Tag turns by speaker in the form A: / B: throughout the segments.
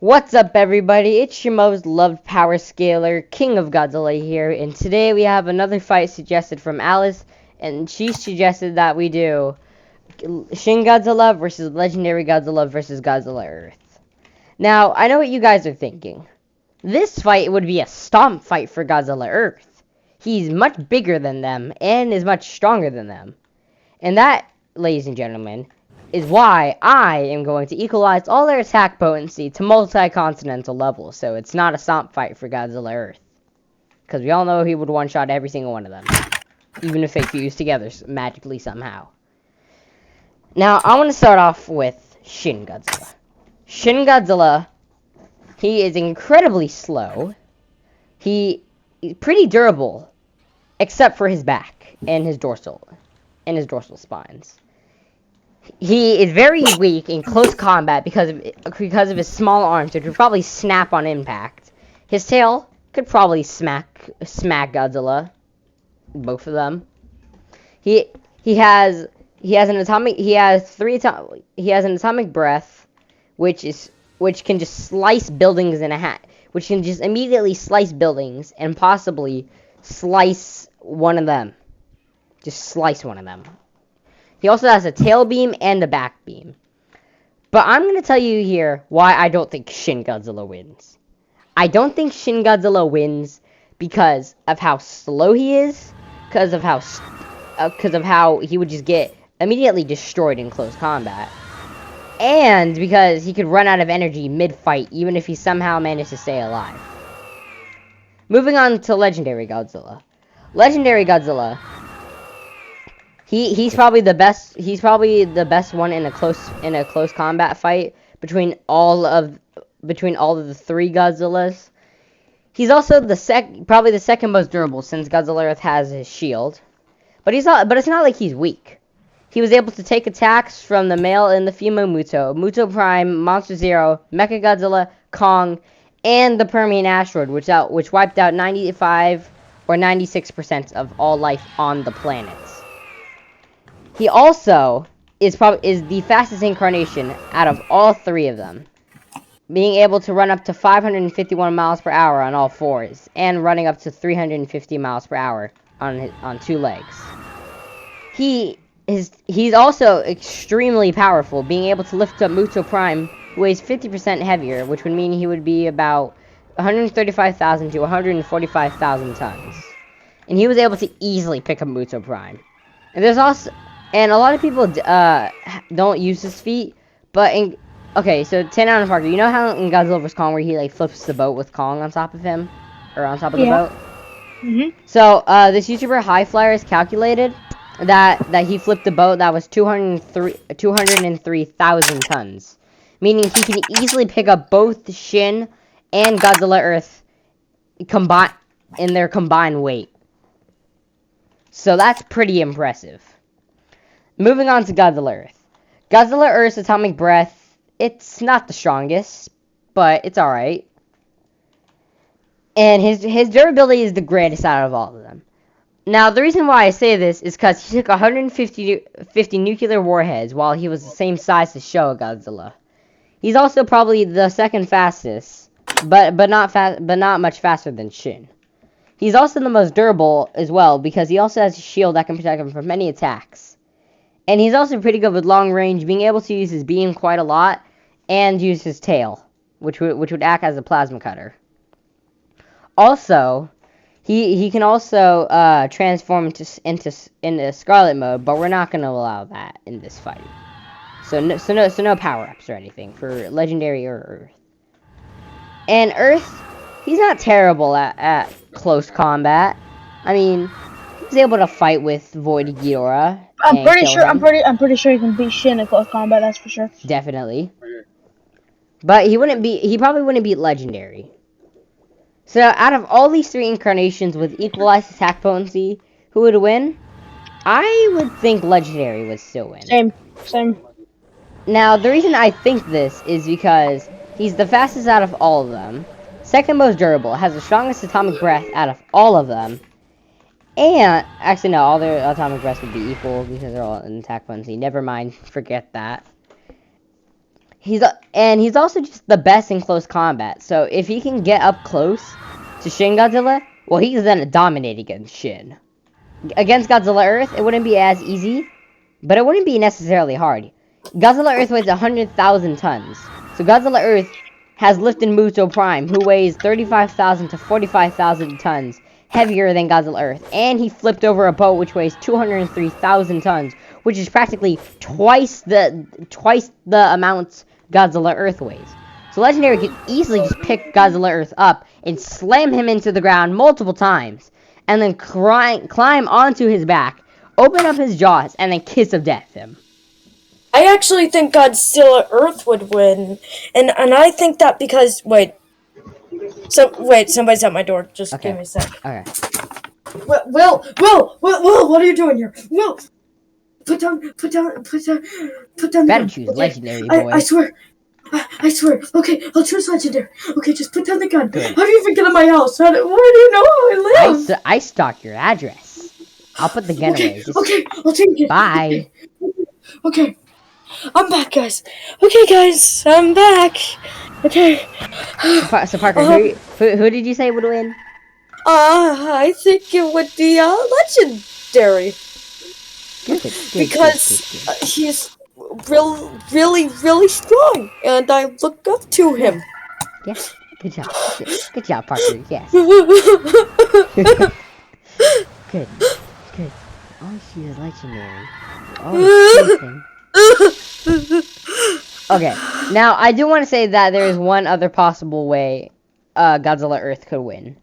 A: What's up, everybody? It's your most loved power scaler, King of Godzilla here, and today we have another fight suggested from Alice, and she suggested that we do Shin Godzilla versus Legendary Godzilla versus Godzilla Earth. Now, I know what you guys are thinking. This fight would be a stomp fight for Godzilla Earth. He's much bigger than them and is much stronger than them. And that, ladies and gentlemen, is why I am going to equalize all their attack potency to multi-continental levels, so it's not a stomp fight for Godzilla Earth. Because we all know he would one-shot every single one of them, even if they fuse together magically somehow. Now, I want to start off with Shin Godzilla. Shin Godzilla, he is incredibly slow. He's pretty durable, except for his back and his dorsal spines. He is very weak in close combat because of his small arms, which would probably snap on impact. His tail could probably smack Godzilla, both of them. He has an atomic breath, which can just slice buildings in a hat, which can just immediately slice buildings and possibly slice one of them. Just slice one of them. He also has a tail beam and a back beam. But I'm going to tell you here why I don't think Shin Godzilla wins. I don't think Shin Godzilla wins because of how slow he is, because of how he would just get immediately destroyed in close combat, and because he could run out of energy mid-fight even if he somehow managed to stay alive. Moving on to Legendary Godzilla. Legendary Godzilla, He's probably the best. He's probably the best one in a close combat fight between all of the three Godzillas. He's also probably the second most durable since Godzilla Earth has his shield. But it's not like he's weak. He was able to take attacks from the male and the female Muto Prime, Monster Zero, Mechagodzilla, Kong, and the Permian asteroid, which wiped out 95 or 96% of all life on the planet. He also is the fastest incarnation out of all three of them, being able to run up to 551 miles per hour on all fours, and running up to 350 miles per hour on two legs. He's also extremely powerful, being able to lift up Muto Prime, who weighs 50% heavier, which would mean he would be about 135,000 to 145,000 tons. And he was able to easily pick up Muto Prime. And a lot of people don't use this feat, but so 10 out of Parker, you know how in Godzilla vs. Kong where he flips the boat with Kong on top of him? Or on top of the boat?
B: Mm-hmm.
A: So, this YouTuber High Flyer has calculated that he flipped a boat that was 203,000 tons. Meaning he can easily pick up both Shin and Godzilla Earth in their combined weight. So that's pretty impressive. Moving on to Godzilla Earth. Godzilla Earth's atomic breath, it's not the strongest, but it's alright. And his durability is the greatest out of all of them. Now, the reason why I say this is because he took 150 nuclear warheads while he was the same size as Showa Godzilla. He's also probably the second fastest, but not much faster than Shin. He's also the most durable as well because he also has a shield that can protect him from many attacks. And he's also pretty good with long range, being able to use his beam quite a lot, and use his tail, which would act as a plasma cutter. Also, he can also transform into Scarlet mode, but we're not going to allow that in this fight. So no power-ups or anything for Legendary or Earth. And Earth, he's not terrible at close combat. I mean, he was able to fight with Void Ghidorah.
B: I'm pretty sure he can beat Shin in close combat, that's for sure.
A: Definitely. But he probably wouldn't beat Legendary. So out of all these three incarnations with equalized attack potency, who would win? I would think Legendary would still win.
B: Same.
A: Now, the reason I think this is because he's the fastest out of all of them, second most durable, has the strongest atomic breath out of all of them, and, actually no, all their atomic breaths would be equal because they're all in attack potency. Never mind, forget that. He's also just the best in close combat. So if he can get up close to Shin Godzilla, well, he's gonna dominate against Shin. Against Godzilla Earth, it wouldn't be as easy, but it wouldn't be necessarily hard. Godzilla Earth weighs 100,000 tons. So Godzilla Earth has lifted Muto Prime, who weighs 35,000 to 45,000 tons, heavier than Godzilla Earth. And he flipped over a boat which weighs 203,000 tons, which is practically twice the amount Godzilla Earth weighs. So Legendary could easily just pick Godzilla Earth up and slam him into the ground multiple times, and then climb onto his back, open up his jaws, and then kiss of death him.
C: I actually think Godzilla Earth would win, and I think that because wait, somebody's at my door. Just
A: Okay.
C: give me a sec.
A: Okay.
C: Will, what are you doing here? Will, put down the
A: Better
C: gun.
A: choose
C: Okay?
A: Legendary, boy.
C: I swear. I swear. Okay, I'll choose Legendary. Okay, just put down the gun.
A: Good.
C: How do you even get in my house? Where do you know how I live?
A: I stalk your address. I'll put the gun away. Just
C: Okay, I'll take it.
A: bye.
C: Okay. I'm back, guys. Okay, guys, I'm back. Okay.
A: So Parker, who did you say would win?
C: I think it would be Legendary.
A: Good,
C: Because he's really strong, and I look up to him.
A: Yes. Good job. Good job, Parker. Yes. Good. Oh, she's Legendary. Oh, okay. Now I do want to say that there is one other possible way Godzilla Earth could win.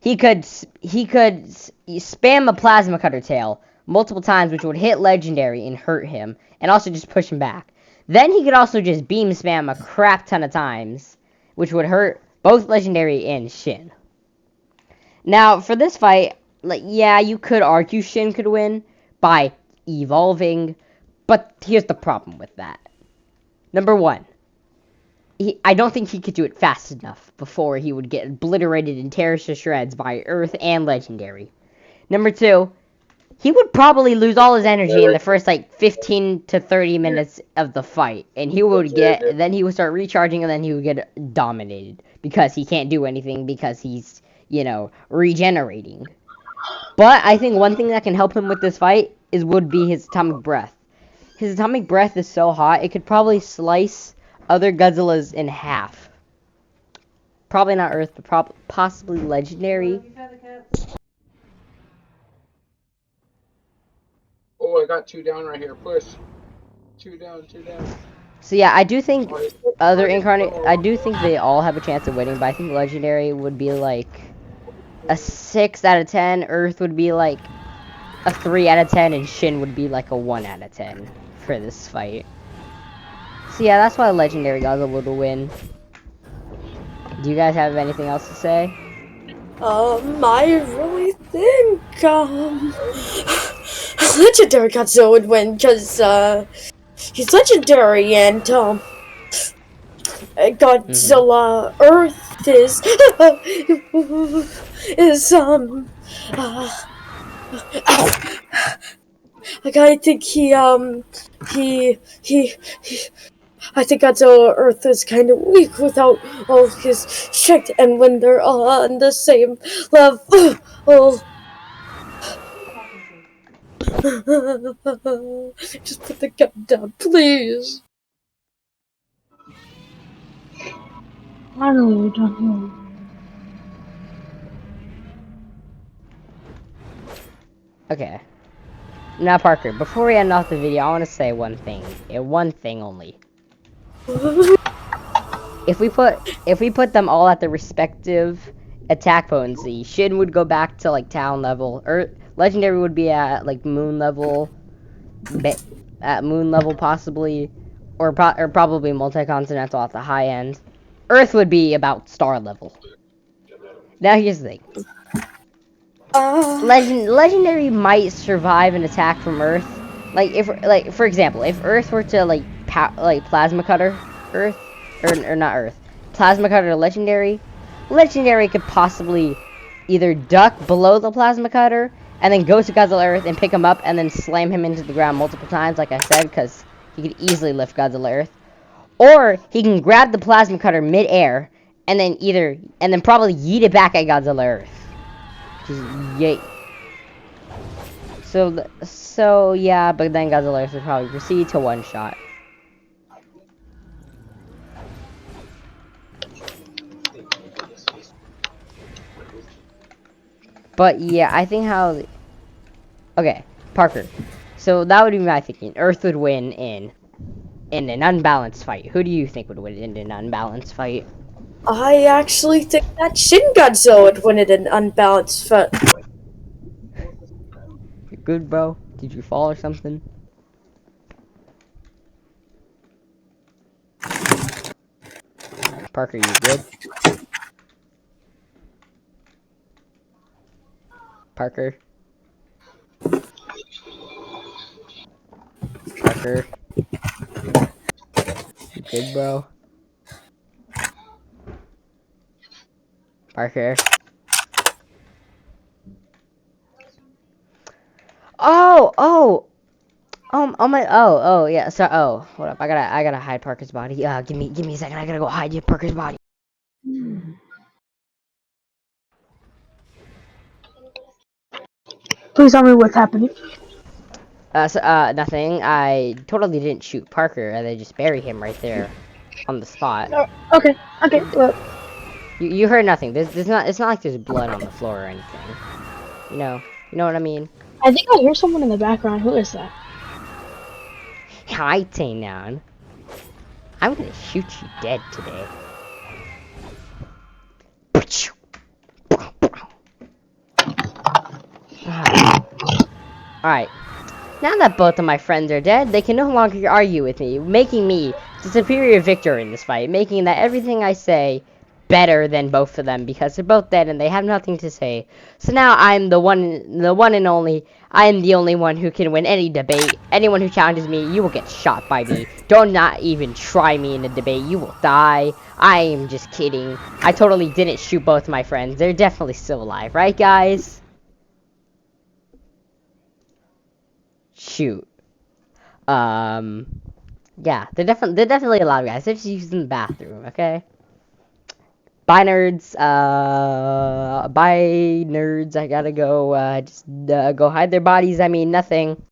A: He could spam a plasma cutter tail multiple times, which would hit Legendary and hurt him, and also just push him back. Then he could also just beam spam a crap ton of times, which would hurt both Legendary and Shin. Now, for this fight, yeah, you could argue Shin could win by evolving, but here's the problem with that. Number one, I don't think he could do it fast enough before he would get obliterated and tear to shreds by Earth and Legendary. Number two, he would probably lose all his energy in the first 15 to 30 minutes of the fight, and then he would start recharging, and then he would get dominated because he can't do anything because he's regenerating. But I think one thing that can help him with this fight would be his atomic breath. His atomic breath is so hot, it could probably slice other Godzillas in half. Probably not Earth, but possibly Legendary.
D: Oh, I got 2 down right here. Push. 2 down.
A: So yeah, I do think I do think they all have a chance of winning, but I think Legendary would be like a 6 out of 10. Earth would be like a 3 out of 10, and Shin would be like a 1 out of 10 for this fight. So yeah, that's why Legendary Godzilla would win. Do you guys have anything else to say?
C: I really think, Legendary Godzilla would win, because, he's legendary, and, Godzilla Earth I think Godzilla Earth is kind of weak without all his strength, and when they're all on the same level. Just put the gun down, please.
B: I don't know what you're talking about.
A: Okay. Now, Parker, before we end off the video, I want to say one thing. One thing only. If we put them all at the respective attack potency, Shin would go back to town level. Legendary would be at moon level, possibly, or probably multi-continental at the high end. Earth would be about star level. Now here's the thing. Legendary might survive an attack from Earth. For example, if Earth were to plasma cutter Earth, or not Earth, plasma cutter Legendary could possibly either duck below the plasma cutter and then go to Godzilla Earth and pick him up and then slam him into the ground multiple times, like I said, because he could easily lift Godzilla Earth. Or he can grab the plasma cutter mid-air and then probably yeet it back at Godzilla Earth. Just yay. So yeah, but then Godzilla Earth would probably proceed to one-shot. But yeah, I think how. Okay, Parker. So that would be my thinking. Earth would win in an unbalanced fight. Who do you think would win in an unbalanced fight?
C: I actually think that Shin Godzilla would win it in unbalanced fight.
A: You good, bro? Did you fall or something? Parker, you good? Parker? Parker? You good, bro? Parker? Oh! Yeah, so, hold up, I gotta hide Parker's body. Give me a second, I gotta go hide Parker's body.
B: Please tell me what's happening.
A: Nothing. I totally didn't shoot Parker, and I just bury him right there on the spot.
B: Okay, well,
A: You heard nothing. There's not. It's not like there's blood on the floor or anything. You know what I mean.
B: I think I hear someone in the background. Who is that?
A: Hi, Tainan. I'm gonna shoot you dead today. Alright. Now that both of my friends are dead, they can no longer argue with me, making me the superior victor in this fight, making that everything I say better than both of them because they're both dead and they have nothing to say. So now I'm the one and only. I am the only one who can win any debate. Anyone who challenges me, you will get shot by me. Don't not even try me in a debate. You will die. I am just kidding. I totally didn't shoot both my friends. They're definitely still alive, right, guys? Shoot. Yeah, they're definitely alive, guys. They're just using the bathroom, okay? Bye, nerds. Bye, nerds. I gotta go, go hide their bodies. I mean, nothing.